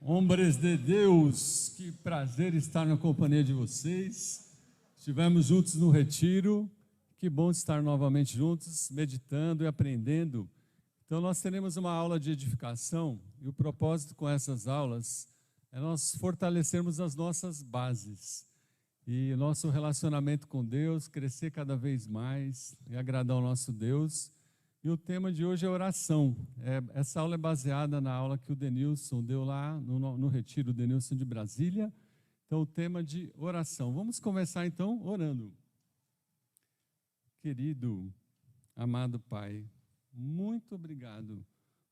Hombres de Deus, que prazer estar na companhia de vocês. Estivemos juntos no retiro, que bom estar novamente juntos, meditando e aprendendo. Então nós teremos uma aula de edificação e o propósito com essas aulas é nós fortalecermos as nossas bases e o nosso relacionamento com Deus, crescer cada vez mais e agradar ao nosso Deus. E o tema de hoje é oração. Essa aula é baseada na aula que o Denilson deu lá no retiro, o Denilson de Brasília. Então, o tema de oração. Vamos começar, então, orando. Querido, amado Pai, muito obrigado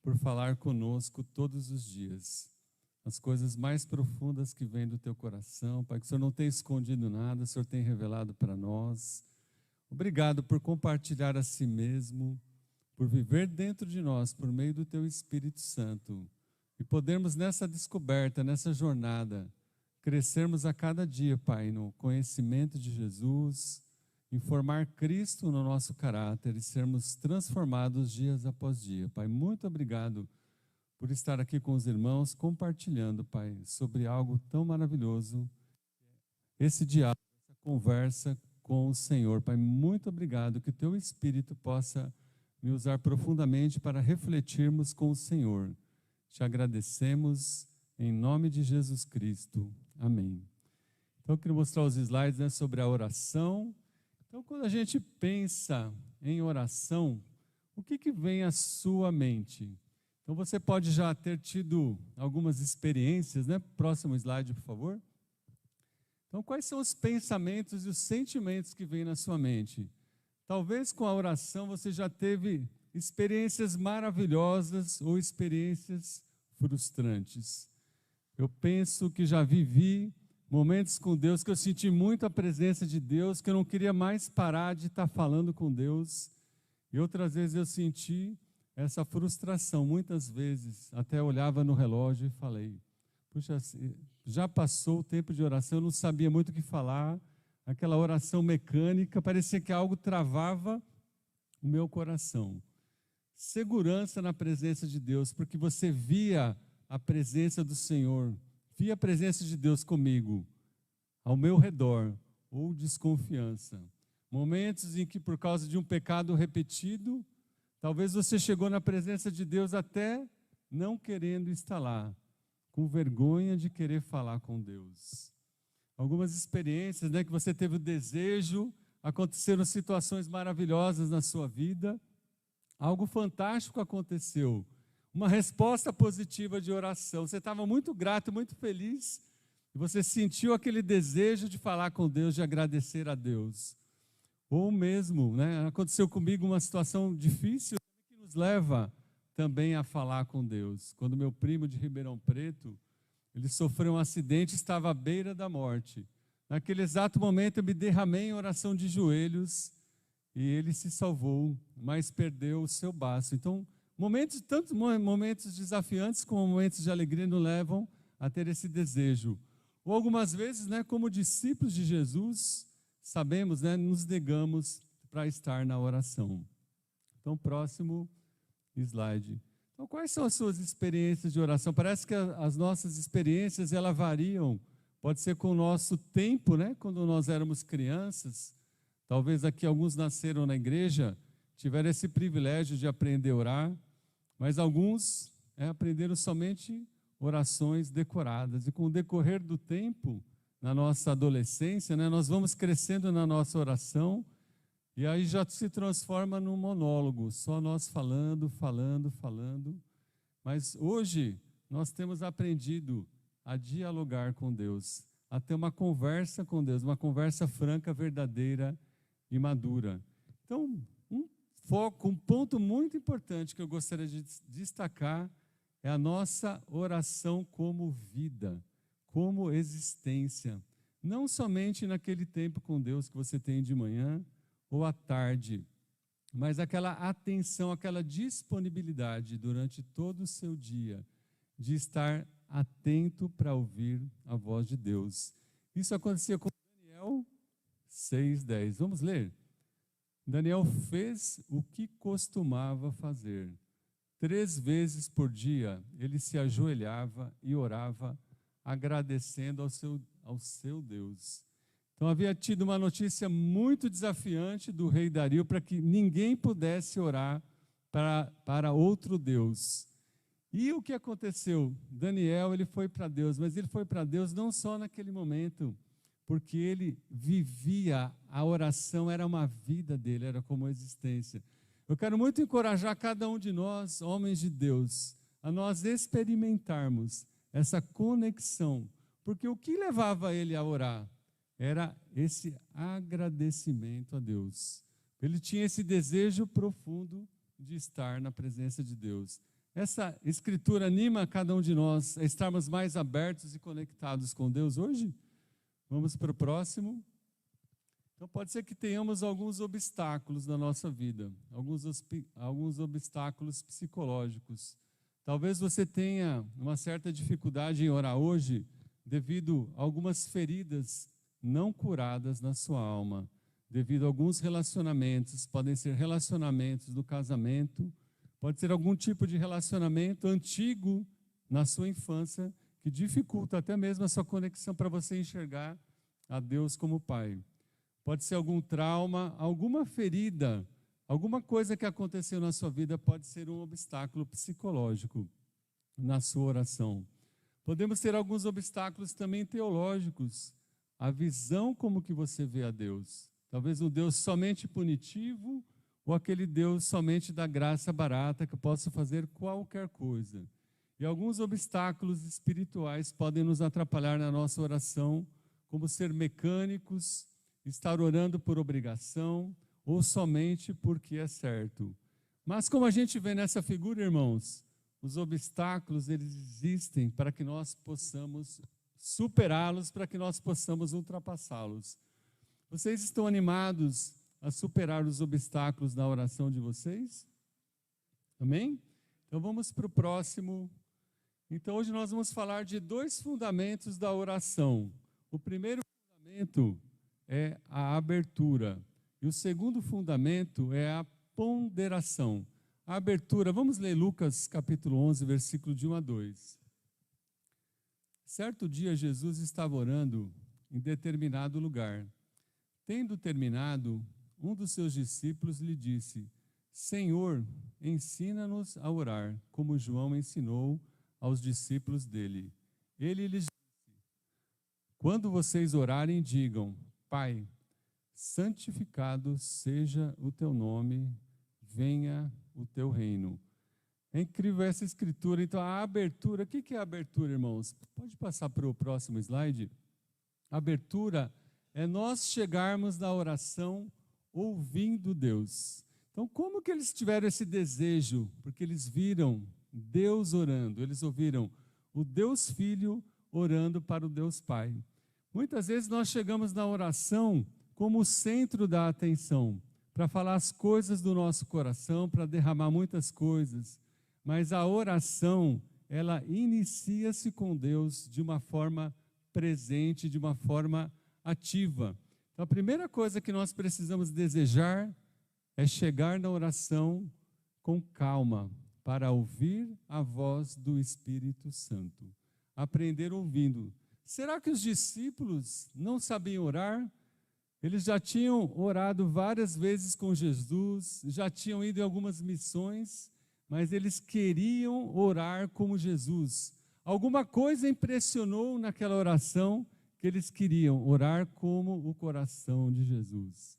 por falar conosco todos os dias. As coisas mais profundas que vêm do Teu coração, Pai, que o Senhor não tem escondido nada, o Senhor tem revelado para nós. Obrigado por compartilhar a si mesmo, por viver dentro de nós, por meio do Teu Espírito Santo, e podermos nessa descoberta, nessa jornada, crescermos a cada dia, Pai, no conhecimento de Jesus, em formar Cristo no nosso caráter e sermos transformados dias após dia. Pai, muito obrigado por estar aqui com os irmãos, compartilhando, Pai, sobre algo tão maravilhoso, esse diálogo, essa conversa com o Senhor. Pai, muito obrigado, que o Teu Espírito possa me usar profundamente para refletirmos com o Senhor. Te agradecemos em nome de Jesus Cristo. Amém. Então, eu queria mostrar os slides, sobre a oração. Então, quando a gente pensa em oração, o que vem à sua mente? Então, você pode já ter tido algumas experiências, Próximo slide, por favor. Então, quais são os pensamentos e os sentimentos que vêm na sua mente? Talvez com a oração você já teve experiências maravilhosas ou experiências frustrantes. Eu penso que já vivi momentos com Deus que eu senti muito a presença de Deus, que eu não queria mais parar de estar falando com Deus. E outras vezes eu senti essa frustração, muitas vezes até olhava no relógio e falei, puxa, já passou o tempo de oração, eu não sabia muito o que falar. Aquela oração mecânica, parecia que algo travava o meu coração. Segurança na presença de Deus, porque você via a presença do Senhor, via a presença de Deus comigo, ao meu redor, ou desconfiança. Momentos em que, por causa de um pecado repetido, talvez você chegou na presença de Deus até não querendo estar lá, com vergonha de querer falar com Deus. Algumas experiências, que você teve o desejo, aconteceram situações maravilhosas na sua vida, algo fantástico aconteceu, uma resposta positiva de oração, você estava muito grato, muito feliz, e você sentiu aquele desejo de falar com Deus, de agradecer a Deus. Ou mesmo, aconteceu comigo uma situação difícil, que nos leva também a falar com Deus. Quando meu primo de Ribeirão Preto, ele sofreu um acidente, estava à beira da morte. Naquele exato momento eu me derramei em oração de joelhos e ele se salvou, mas perdeu o seu baço. Então, tantos momentos desafiantes como momentos de alegria nos levam a ter esse desejo. Ou algumas vezes, como discípulos de Jesus, sabemos, nos negamos para estar na oração. Então, próximo slide. Então, quais são as suas experiências de oração? Parece que as nossas experiências, elas variam. Pode ser com o nosso tempo, quando nós éramos crianças. Talvez aqui alguns nasceram na igreja, tiveram esse privilégio de aprender a orar, mas alguns aprenderam somente orações decoradas. E com o decorrer do tempo, na nossa adolescência, nós vamos crescendo na nossa oração, e aí já se transforma num monólogo, só nós falando. Mas hoje nós temos aprendido a dialogar com Deus, a ter uma conversa com Deus, uma conversa franca, verdadeira e madura. Então, um ponto muito importante que eu gostaria de destacar é a nossa oração como vida, como existência. Não somente naquele tempo com Deus que você tem de manhã, ou à tarde, mas aquela atenção, aquela disponibilidade durante todo o seu dia, de estar atento para ouvir a voz de Deus. Isso acontecia com Daniel 6:10. Vamos ler? Daniel fez o que costumava fazer, 3 vezes por dia, ele se ajoelhava e orava, agradecendo ao seu Deus. Então havia tido uma notícia muito desafiante do rei Dario para que ninguém pudesse orar para outro Deus. E o que aconteceu? Daniel, ele foi para Deus, mas ele foi para Deus não só naquele momento, porque ele vivia, a oração era uma vida dele, era como existência. Eu quero muito encorajar cada um de nós, homens de Deus, a nós experimentarmos essa conexão, porque o que levava ele a orar era esse agradecimento a Deus. Ele tinha esse desejo profundo de estar na presença de Deus. Essa escritura anima cada um de nós a estarmos mais abertos e conectados com Deus hoje? Vamos para o próximo. Então pode ser que tenhamos alguns obstáculos na nossa vida, alguns obstáculos psicológicos. Talvez você tenha uma certa dificuldade em orar hoje devido a algumas feridas não curadas na sua alma, devido a alguns relacionamentos, podem ser relacionamentos do casamento, pode ser algum tipo de relacionamento antigo na sua infância que dificulta até mesmo a sua conexão para você enxergar a Deus como Pai. Pode ser algum trauma, alguma ferida, alguma coisa que aconteceu na sua vida pode ser um obstáculo psicológico na sua oração. Podemos ter alguns obstáculos também teológicos, a visão como que você vê a Deus. Talvez um Deus somente punitivo ou aquele Deus somente da graça barata que possa fazer qualquer coisa. E alguns obstáculos espirituais podem nos atrapalhar na nossa oração, como ser mecânicos, estar orando por obrigação ou somente porque é certo. Mas como a gente vê nessa figura, irmãos, os obstáculos eles existem para que nós possamos superá-los, para que nós possamos ultrapassá-los. Vocês estão animados a superar os obstáculos na oração de vocês? Amém? Então vamos para o próximo. Então hoje nós vamos falar de 2 fundamentos da oração. O primeiro fundamento é a abertura. E o segundo fundamento é a ponderação. A abertura, vamos ler Lucas capítulo 11, versículo de 1 a 2. Certo dia Jesus estava orando em determinado lugar. Tendo terminado, um dos seus discípulos lhe disse: Senhor, ensina-nos a orar, como João ensinou aos discípulos dele. Ele lhes disse: Quando vocês orarem, digam: Pai, santificado seja o teu nome, venha o teu reino. É incrível essa escritura. Então, a abertura, o que é a abertura, irmãos? Pode passar para o próximo slide? A abertura é nós chegarmos na oração ouvindo Deus. Então, como que eles tiveram esse desejo? Porque eles viram Deus orando, eles ouviram o Deus Filho orando para o Deus Pai. Muitas vezes nós chegamos na oração como o centro da atenção, para falar as coisas do nosso coração, para derramar muitas coisas. Mas a oração, ela inicia-se com Deus de uma forma presente, de uma forma ativa. Então, a primeira coisa que nós precisamos desejar é chegar na oração com calma, para ouvir a voz do Espírito Santo. Aprender ouvindo. Será que os discípulos não sabiam orar? Eles já tinham orado várias vezes com Jesus, já tinham ido em algumas missões, mas eles queriam orar como Jesus. Alguma coisa impressionou naquela oração que eles queriam orar como o coração de Jesus.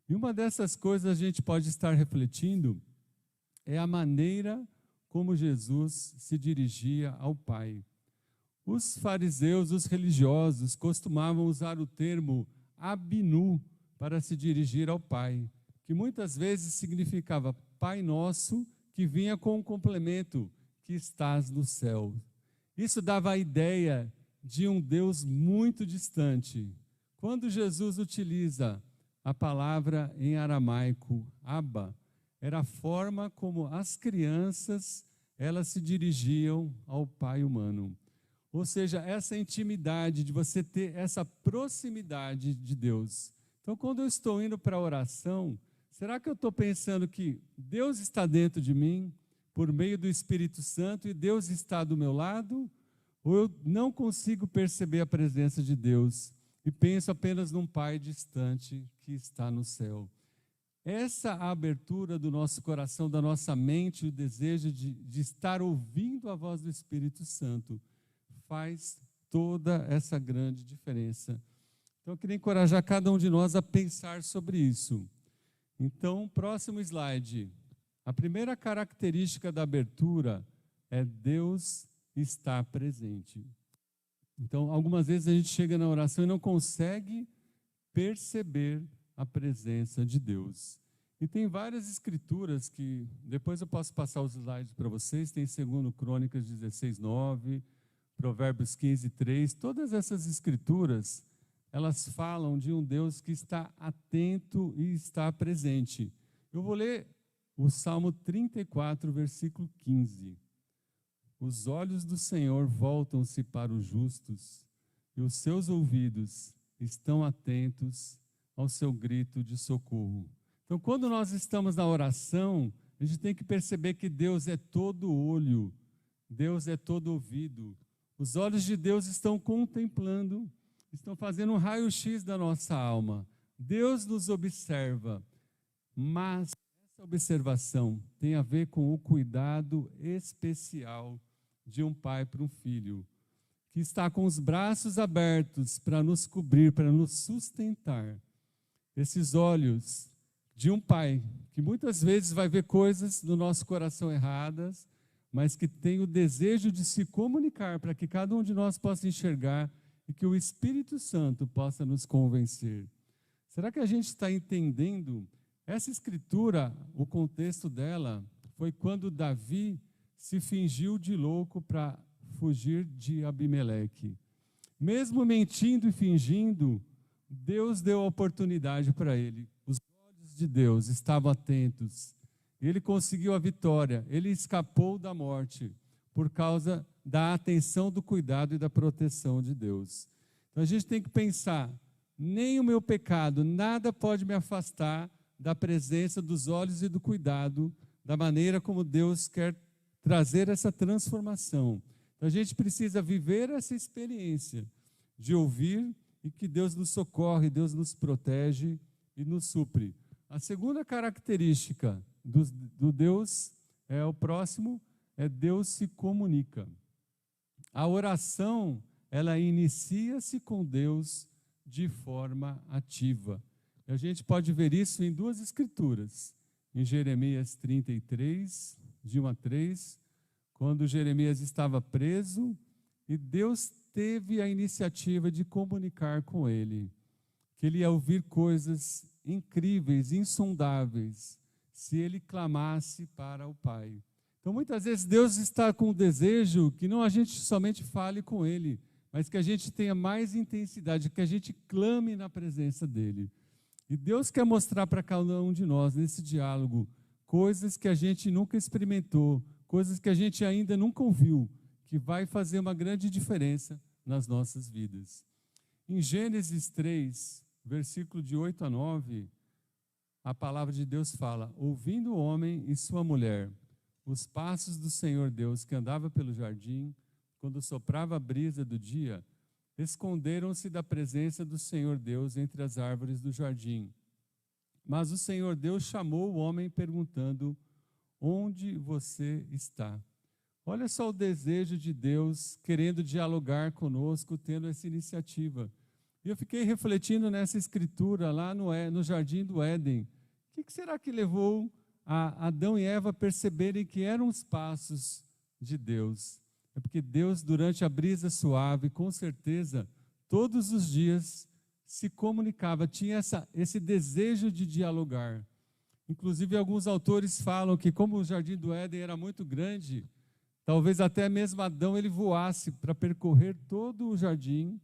E uma dessas coisas a gente pode estar refletindo é a maneira como Jesus se dirigia ao Pai. Os fariseus, os religiosos, costumavam usar o termo Abinu para se dirigir ao Pai, que muitas vezes significava Pai Nosso, que vinha com um complemento, que estás no céu. Isso dava a ideia de um Deus muito distante. Quando Jesus utiliza a palavra em aramaico, Abba, era a forma como as crianças elas se dirigiam ao Pai humano. Ou seja, essa intimidade, de você ter essa proximidade de Deus. Então, quando eu estou indo para a oração, será que eu estou pensando que Deus está dentro de mim? por meio do Espírito Santo e Deus está do meu lado, ou eu não consigo perceber a presença de Deus e penso apenas num Pai distante que está no céu. Essa abertura do nosso coração, da nossa mente, o desejo de estar ouvindo a voz do Espírito Santo, faz toda essa grande diferença. Então, eu queria encorajar cada um de nós a pensar sobre isso. Então, próximo slide. A primeira característica da abertura é Deus estar presente. Então, algumas vezes a gente chega na oração e não consegue perceber a presença de Deus. E tem várias escrituras que, depois eu posso passar os slides para vocês, tem 2 Crônicas 16:9, Provérbios 15:3, todas essas escrituras, elas falam de um Deus que está atento e está presente. Eu vou ler o Salmo 34, versículo 15. Os olhos do Senhor voltam-se para os justos, e os seus ouvidos estão atentos ao seu grito de socorro. Então, quando nós estamos na oração, a gente tem que perceber que Deus é todo olho, Deus é todo ouvido. Os olhos de Deus estão contemplando, estão fazendo um raio-x da nossa alma. Deus nos observa, mas essa observação tem a ver com o cuidado especial de um pai para um filho, que está com os braços abertos para nos cobrir, para nos sustentar. Esses olhos de um pai, que muitas vezes vai ver coisas no nosso coração erradas, mas que tem o desejo de se comunicar para que cada um de nós possa enxergar e que o Espírito Santo possa nos convencer. Será que a gente está entendendo? Essa escritura, o contexto dela, foi quando Davi se fingiu de louco para fugir de Abimeleque. Mesmo mentindo e fingindo, Deus deu a oportunidade para ele. Os olhos de Deus estavam atentos. Ele conseguiu a vitória. Ele escapou da morte por causa da atenção, do cuidado e da proteção de Deus. Então a gente tem que pensar, nem o meu pecado, nada pode me afastar da presença, dos olhos e do cuidado, da maneira como Deus quer trazer essa transformação. Então a gente precisa viver essa experiência de ouvir e que Deus nos socorre, Deus nos protege e nos supre. A segunda característica do Deus, o próximo, é Deus se comunica. A oração, ela inicia-se com Deus de forma ativa. E a gente pode ver isso em duas escrituras. Em Jeremias 33, de 1-3, quando Jeremias estava preso e Deus teve a iniciativa de comunicar com ele, que ele ia ouvir coisas incríveis, insondáveis, se ele clamasse para o Pai. Então, muitas vezes, Deus está com o desejo que não a gente somente fale com Ele, mas que a gente tenha mais intensidade, que a gente clame na presença dEle. E Deus quer mostrar para cada um de nós, nesse diálogo, coisas que a gente nunca experimentou, coisas que a gente ainda nunca ouviu, que vai fazer uma grande diferença nas nossas vidas. Em Gênesis 3, versículo de 8-9, a palavra de Deus fala: ouvindo o homem e sua mulher os passos do Senhor Deus que andava pelo jardim, quando soprava a brisa do dia, esconderam-se da presença do Senhor Deus entre as árvores do jardim. Mas o Senhor Deus chamou o homem perguntando: onde você está? Olha só o desejo de Deus querendo dialogar conosco, tendo essa iniciativa. E eu fiquei refletindo nessa escritura lá no Jardim do Éden. O que será que levou a Adão e Eva a perceberem que eram os passos de Deus? É porque Deus, durante a brisa suave, com certeza, todos os dias se comunicava, tinha esse desejo de dialogar. Inclusive, alguns autores falam que, como o Jardim do Éden era muito grande, talvez até mesmo Adão ele voasse para percorrer todo o jardim,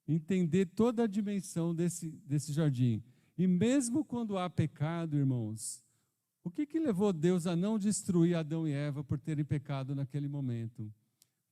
entender toda a dimensão desse jardim. E mesmo quando há pecado, irmãos, o que levou Deus a não destruir Adão e Eva por terem pecado naquele momento?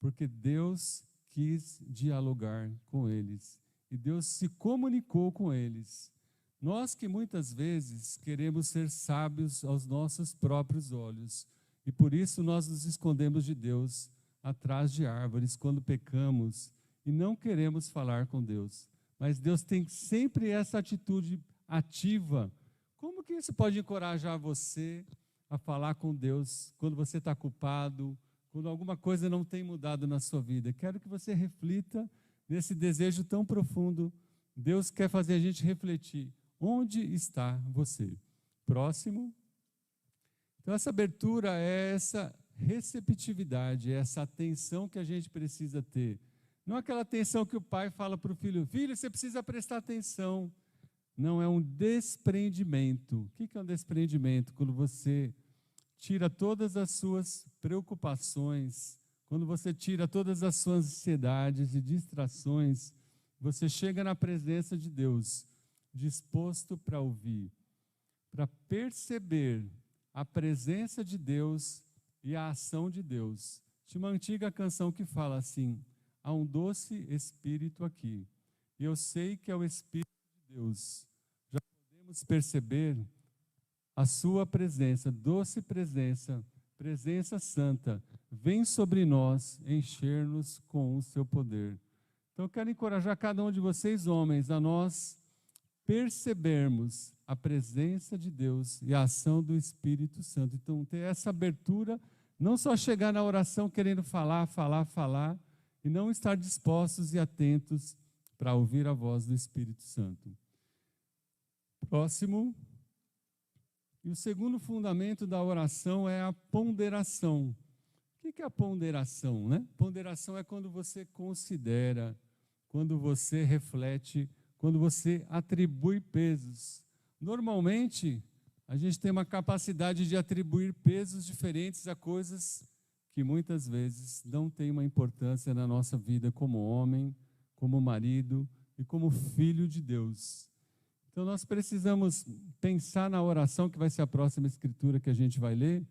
Porque Deus quis dialogar com eles. E Deus se comunicou com eles. Nós que muitas vezes queremos ser sábios aos nossos próprios olhos E por isso nós nos escondemos de Deus atrás de árvores quando pecamos e não queremos falar com Deus. Mas Deus tem sempre essa atitude ativa. Como que isso pode encorajar você a falar com Deus quando você está culpado, quando alguma coisa não tem mudado na sua vida? Quero que você reflita nesse desejo tão profundo. Deus quer fazer a gente refletir. Onde está você? Próximo. Então, essa abertura é essa receptividade, é essa atenção que a gente precisa ter. Não é aquela atenção que o pai fala para o filho: filho, você precisa prestar atenção. Não, é um desprendimento. O que é um desprendimento? Quando você tira todas as suas preocupações, quando você tira todas as suas ansiedades e distrações, você chega na presença de Deus, disposto para ouvir, para perceber a presença de Deus e a ação de Deus. Tinha uma antiga canção que fala assim: há um doce Espírito aqui, e eu sei que é o Espírito de Deus. Já podemos perceber a sua presença, doce presença, presença santa, vem sobre nós encher-nos com o seu poder. Então eu quero encorajar cada um de vocês, homens, a nós percebermos a presença de Deus e a ação do Espírito Santo. Então ter essa abertura, não só chegar na oração querendo falar, e não estar dispostos e atentos para ouvir a voz do Espírito Santo. Próximo. E o segundo fundamento da oração é a ponderação. O que é a ponderação, né? Ponderação é quando você considera, quando você reflete, quando você atribui pesos. Normalmente, a gente tem uma capacidade de atribuir pesos diferentes a coisas que muitas vezes não têm uma importância na nossa vida como homem, como marido e como filho de Deus. Então nós precisamos pensar na oração, que vai ser a próxima escritura que a gente vai ler,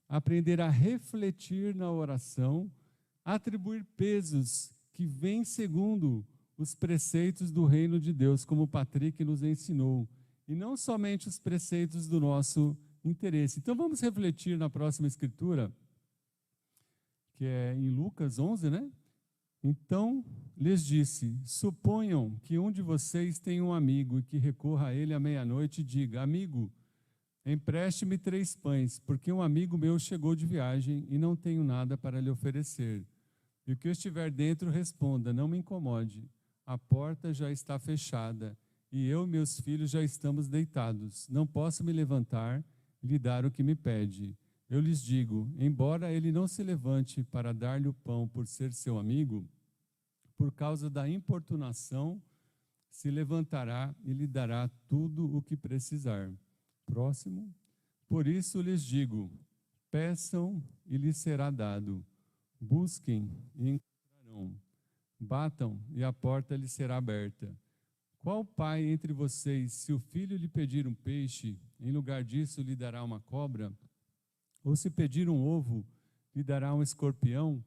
aprender a refletir na oração, atribuir pesos que vêm segundo os preceitos do reino de Deus, como o Patrick nos ensinou, e não somente os preceitos do nosso interesse. Então vamos refletir na próxima escritura, que é em Lucas 11, né? Então lhes disse: suponham que um de vocês tem um amigo e que recorra a ele à meia-noite e diga: amigo, empreste-me 3 pães, porque um amigo meu chegou de viagem e não tenho nada para lhe oferecer. E o que estiver dentro responda: não me incomode, a porta já está fechada e eu e meus filhos já estamos deitados. Não posso me levantar e lhe dar o que me pede. Eu lhes digo, embora ele não se levante para dar-lhe o pão por ser seu amigo, por causa da importunação, se levantará e lhe dará tudo o que precisar. Próximo. Por isso lhes digo, peçam e lhes será dado. Busquem e encontrarão. Batam e a porta lhes será aberta. Qual pai entre vocês, se o filho lhe pedir um peixe, em lugar disso lhe dará uma cobra? Ou se pedir um ovo, lhe dará um escorpião?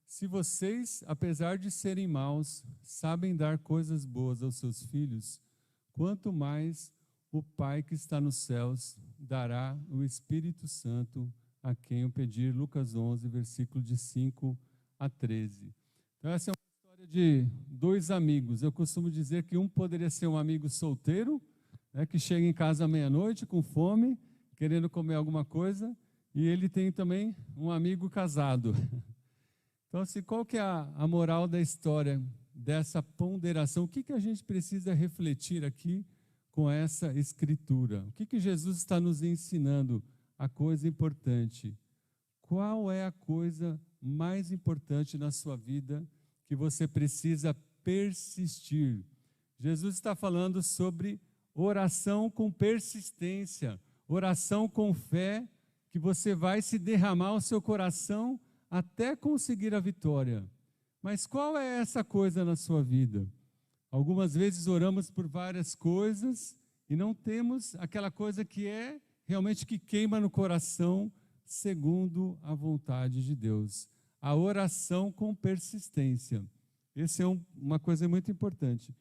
Se vocês, apesar de serem maus, sabem dar coisas boas aos seus filhos, quanto mais o Pai que está nos céus dará o Espírito Santo a quem o pedir. Lucas 11, versículo de 5 a 13. Então essa é uma história de 2 amigos. Eu costumo dizer que um poderia ser um amigo solteiro, né, que chega em casa à meia-noite com fome, querendo comer alguma coisa, e ele tem também um amigo casado. Então, assim, qual que é a moral da história dessa ponderação? O que a gente precisa refletir aqui com essa escritura? O que Jesus está nos ensinando? A coisa importante. Qual é a coisa mais importante na sua vida que você precisa persistir? Jesus está falando sobre oração com persistência, oração com fé, que você vai se derramar o seu coração até conseguir a vitória. Mas qual é essa coisa na sua vida? Algumas vezes oramos por várias coisas e não temos aquela coisa que é realmente que queima no coração, segundo a vontade de Deus. A oração com persistência. Essa é uma coisa muito importante.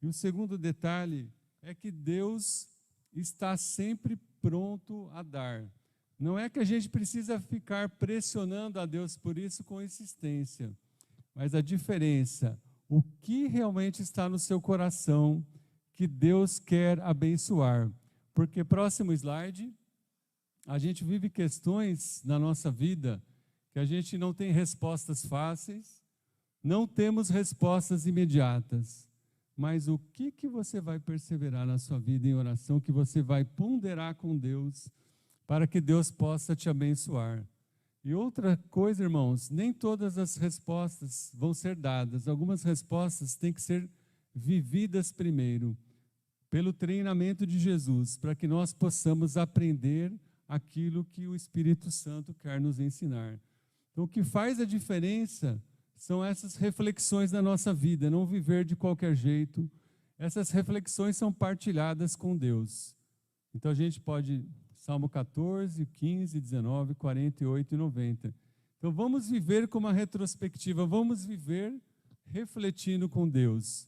E o segundo detalhe é que Deus está sempre pronto a dar. Não é que a gente precisa ficar pressionando a Deus por isso com insistência, mas a diferença, o que realmente está no seu coração que Deus quer abençoar. Porque, próximo slide, a gente vive questões na nossa vida que a gente não tem respostas fáceis, não temos respostas imediatas. Mas o que você vai perseverar na sua vida em oração, que você vai ponderar com Deus, para que Deus possa te abençoar? E outra coisa, irmãos, nem todas as respostas vão ser dadas. Algumas respostas têm que ser vividas primeiro, pelo treinamento de Jesus, para que nós possamos aprender aquilo que o Espírito Santo quer nos ensinar. Então, o que faz a diferença são essas reflexões da nossa vida, não viver de qualquer jeito. Essas reflexões são partilhadas com Deus. Então, a gente pode, Salmo 14, 15, 19, 48 e 90. Então, vamos viver com uma retrospectiva, vamos viver refletindo com Deus.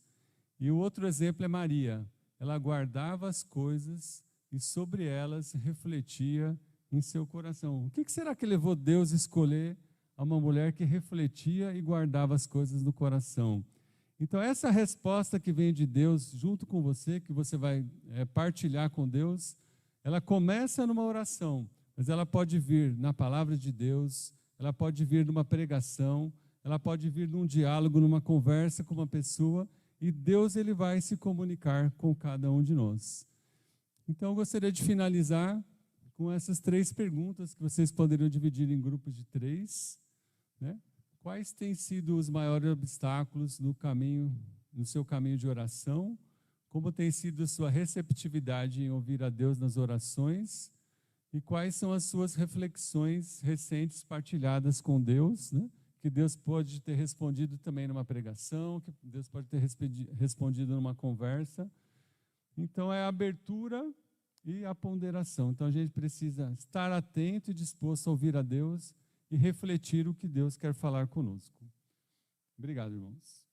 E o outro exemplo é Maria. Ela guardava as coisas e sobre elas refletia em seu coração. O que será que levou Deus a escolher a uma mulher que refletia e guardava as coisas no coração? Então, essa resposta que vem de Deus junto com você, que você vai partilhar com Deus, ela começa numa oração, mas ela pode vir na palavra de Deus, ela pode vir numa pregação, ela pode vir num diálogo, numa conversa com uma pessoa, e Deus ele vai se comunicar com cada um de nós. Então, eu gostaria de finalizar com essas 3 perguntas que vocês poderiam dividir em grupos de 3. Né? Quais têm sido os maiores obstáculos no seu caminho de oração? Como tem sido a sua receptividade em ouvir a Deus nas orações? E quais são as suas reflexões recentes partilhadas com Deus, né? Que Deus pode ter respondido também numa pregação, que Deus pode ter respondido numa conversa. Então, é a abertura e a ponderação. Então, a gente precisa estar atento e disposto a ouvir a Deus e refletir o que Deus quer falar conosco. Obrigado, irmãos.